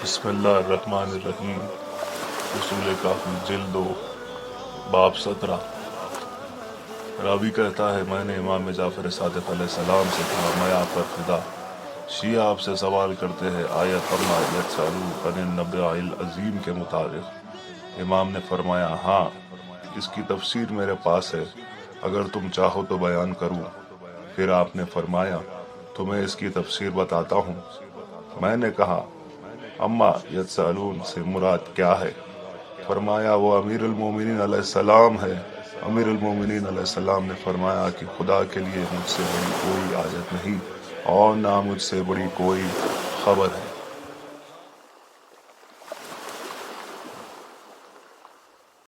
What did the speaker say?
بسم اللہ الرحمن الرحیم۔ رسول کافی جلد 2 باب 17۔ راوی کہتا ہے میں نے امام جعفر صادق علیہ السلام سے کہا میں آپ پر فدا، شیعہ آپ سے سوال کرتے ہیں آیت اما یتسألونک عن النبأ العظیم کے مطابق۔ امام نے فرمایا ہاں، اس کی تفسیر میرے پاس ہے، اگر تم چاہو تو بیان کروں۔ پھر آپ نے فرمایا تمہیں اس کی تفسیر بتاتا ہوں۔ میں نے کہا اما یتسألون سے مراد کیا ہے؟ فرمایا وہ امیر المومنین علیہ السلام ہے۔ امیر المومنین علیہ السلام نے فرمایا کہ خدا کے لیے مجھ سے بڑی کوئی آیت نہیں اور نہ مجھ سے بڑی کوئی خبر ہے۔